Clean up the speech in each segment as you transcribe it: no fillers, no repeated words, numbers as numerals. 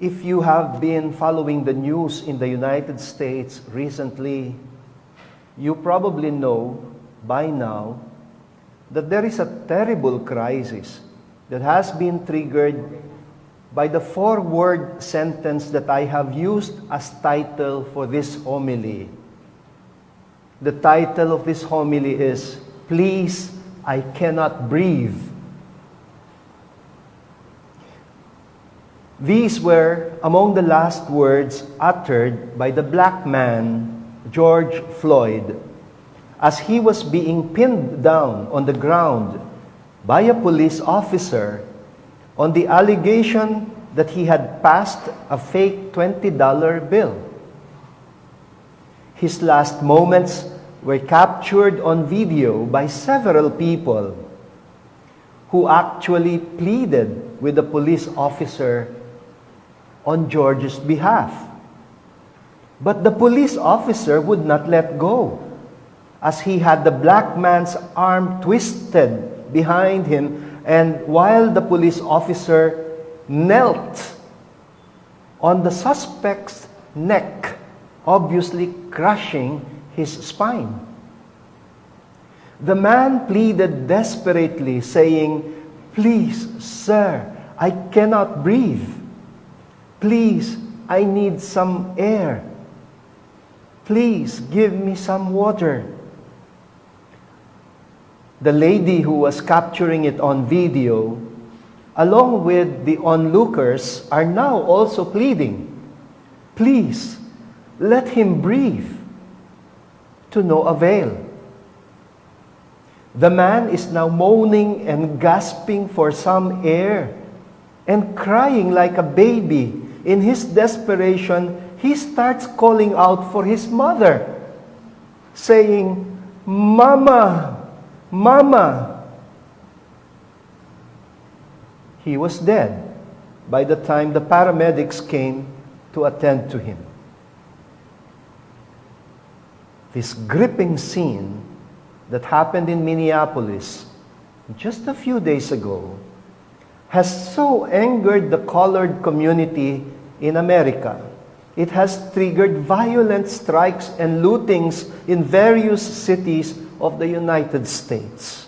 If you have been following the news in the United States recently, you probably know by now that there is a terrible crisis that has been triggered by the four-word sentence that I have used as title for this homily. The title of this homily is, "Please, I Cannot Breathe." These were among the last words uttered by the black man, George Floyd, as he was being pinned down on the ground by a police officer on the allegation that he had passed a fake $20 bill. His last moments were captured on video by several people who actually pleaded with the police officer on George's behalf. But the police officer would not let go, as he had the black man's arm twisted behind him, and while the police officer knelt on the suspect's neck, obviously crushing his spine. The man pleaded desperately, saying, "Please, sir, I cannot breathe. Please, I need some air. Please, give me some water." The lady who was capturing it on video, along with the onlookers, are now also pleading, "Please, let him breathe." To no avail. The man is now moaning and gasping for some air and crying like a baby. In his desperation, he starts calling out for his mother, saying, "Mama, Mama." He was dead by the time the paramedics came to attend to him. This gripping scene that happened in Minneapolis just a few days ago has so angered the colored community in America. It has triggered violent strikes and lootings in various cities of the United States.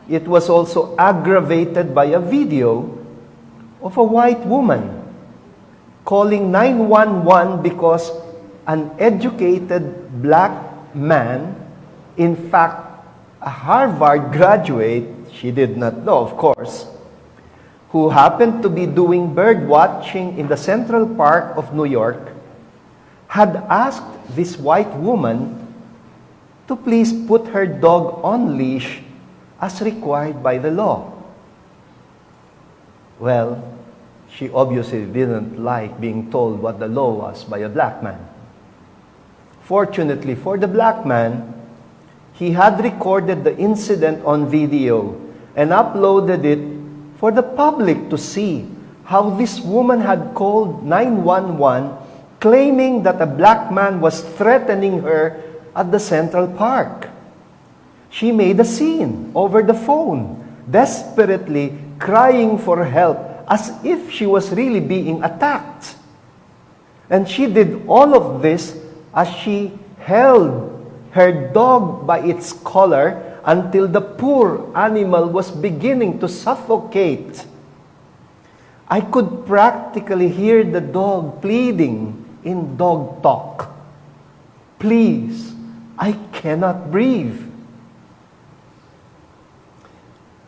It was also aggravated by a video of a white woman calling 911 because an educated black man, in fact, a Harvard graduate, she did not know, of course, who happened to be doing bird watching in the Central Park of New York, had asked this white woman to please put her dog on leash as required by the law. Well, she obviously didn't like being told what the law was by a black man. Fortunately for the black man, he had recorded the incident on video and uploaded it for the public to see how this woman had called 911, claiming that a black man was threatening her at the Central Park. She made a scene over the phone, desperately crying for help as if she was really being attacked. And she did all of this as she held her dog by its collar until the poor animal was beginning to suffocate. I could practically hear the dog pleading in dog talk, "Please, I cannot breathe."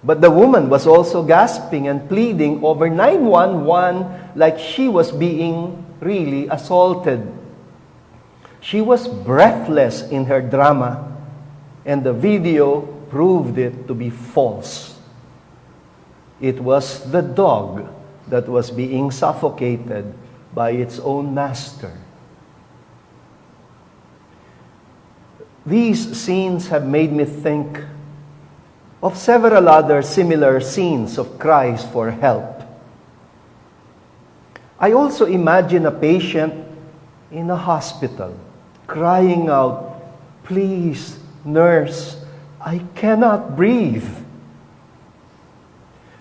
But the woman was also gasping and pleading over 911 like she was being really assaulted. She was breathless in her drama, and the video proved it to be false. It was the dog that was being suffocated by its own master. These scenes have made me think of several other similar scenes of cries for help. I also imagine a patient in a hospital crying out, "Please, nurse, I cannot breathe."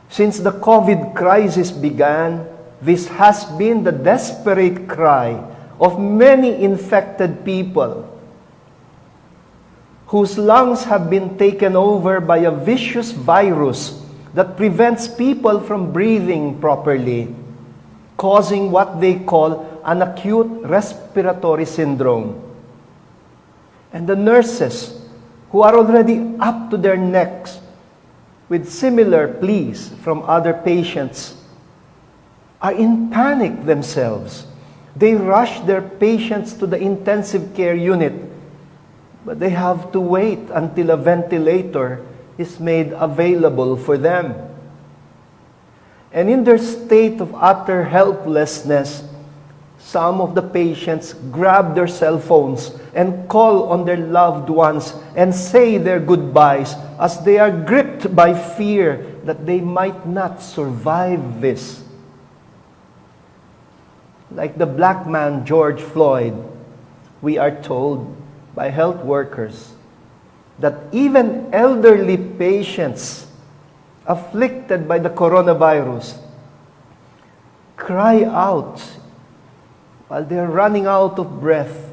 Since the COVID crisis began, this has been the desperate cry of many infected people whose lungs have been taken over by a vicious virus that prevents people from breathing properly, causing what they call an acute respiratory syndrome. And the nurses, who are already up to their necks with similar pleas from other patients, are in panic themselves. They rush their patients to the intensive care unit, but they have to wait until a ventilator is made available for them. And in their state of utter helplessness, some of the patients grab their cell phones and call on their loved ones and say their goodbyes as they are gripped by fear that they might not survive this. Like the black man George Floyd, we are told by health workers that even elderly patients afflicted by the coronavirus cry out while they're running out of breath.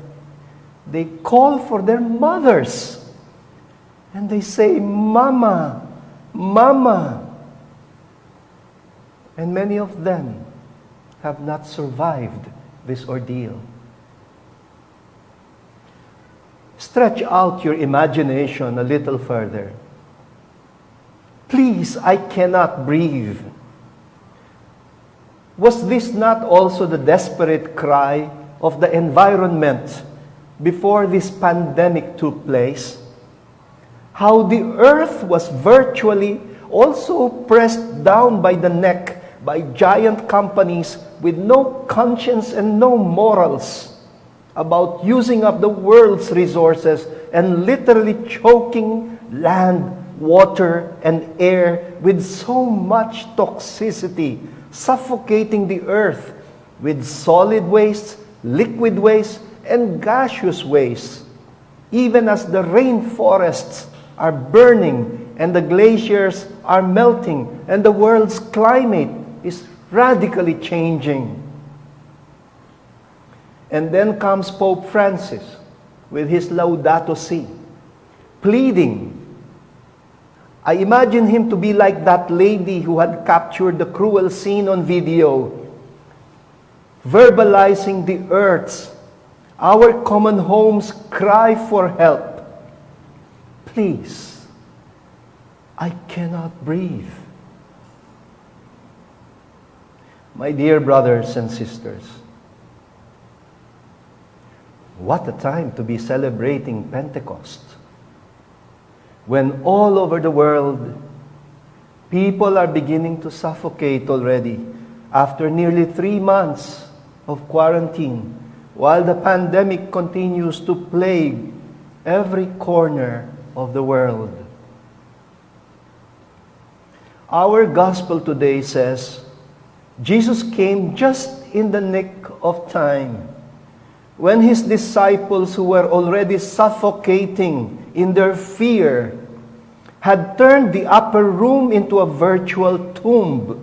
They call for their mothers and they say, "Mama, Mama." And many of them have not survived this ordeal. Stretch out your imagination a little further. "Please, I cannot breathe." Was this not also the desperate cry of the environment before this pandemic took place? How the earth was virtually also pressed down by the neck by giant companies with no conscience and no morals about using up the world's resources and literally choking land, water, and air with so much toxicity, suffocating the earth with solid waste, liquid waste, and gaseous waste, even as the rainforests are burning and the glaciers are melting and the world's climate is radically changing. And then comes Pope Francis with his Laudato Si, pleading. I imagine him to be like that lady who had captured the cruel scene on video, verbalizing the earth's, our common home's cry for help. "Please, I cannot breathe." My dear brothers and sisters, what a time to be celebrating Pentecost, when all over the world, people are beginning to suffocate already after nearly 3 months of quarantine, while the pandemic continues to plague every corner of the world. Our gospel today says, Jesus came just in the nick of time, when his disciples, who were already suffocating in their fear, had turned the upper room into a virtual tomb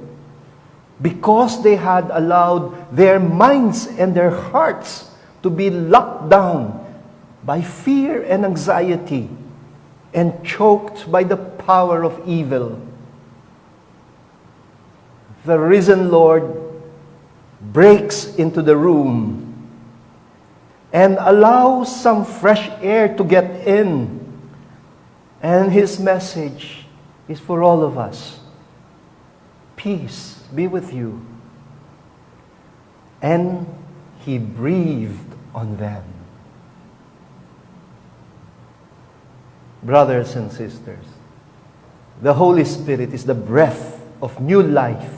because they had allowed their minds and their hearts to be locked down by fear and anxiety and choked by the power of evil. The risen Lord breaks into the room and allows some fresh air to get in. And his message is for all of us. Peace be with you. And he breathed on them. Brothers and sisters, the Holy Spirit is the breath of new life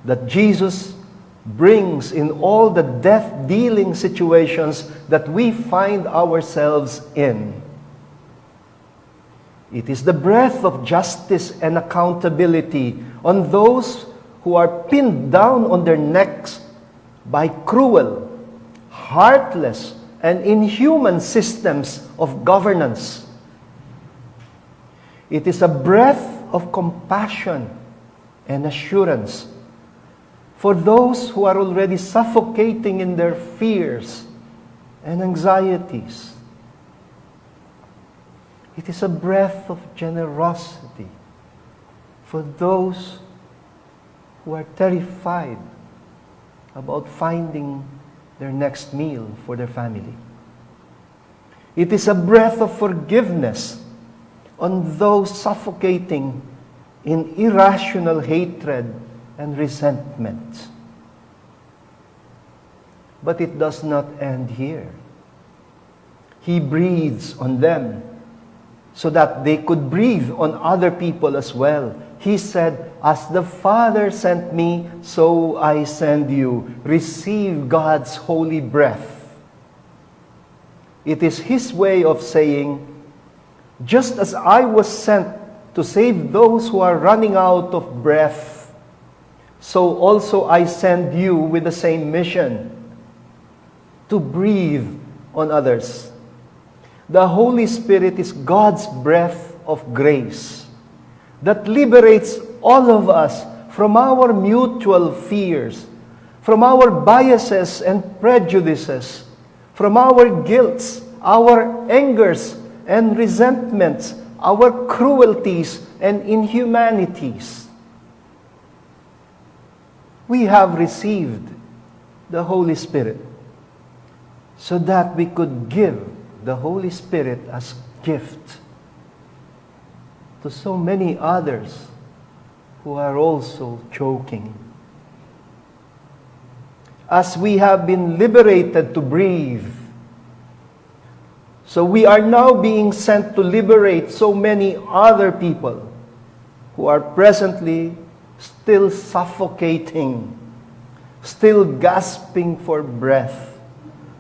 that Jesus brings in all the death-dealing situations that we find ourselves in. It is the breath of justice and accountability on those who are pinned down on their necks by cruel, heartless, and inhuman systems of governance. It is a breath of compassion and assurance For those who are already suffocating in their fears and anxieties, it is a breath of generosity for those who are terrified about finding their next meal for their family. It is a breath of forgiveness on those suffocating in irrational hatred and resentment. But it does not end here. He breathes on them so that they could breathe on other people as well. He said, "As the Father sent me, so I send you." Receive God's holy breath. It is His way of saying, just as I was sent to save those who are running out of breath, so also I send you with the same mission, to breathe on others. The Holy Spirit is God's breath of grace that liberates all of us from our mutual fears, from our biases and prejudices, from our guilts, our angers and resentments, our cruelties and inhumanities. We have received the Holy Spirit so that we could give the Holy Spirit as gift to so many others who are also choking. As we have been liberated to breathe, so we are now being sent to liberate so many other people who are presently still suffocating, still gasping for breath,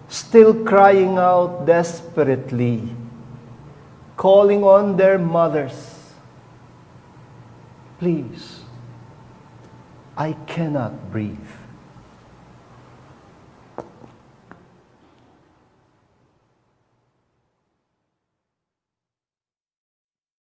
still crying out desperately, calling on their mothers, "Please, I cannot breathe."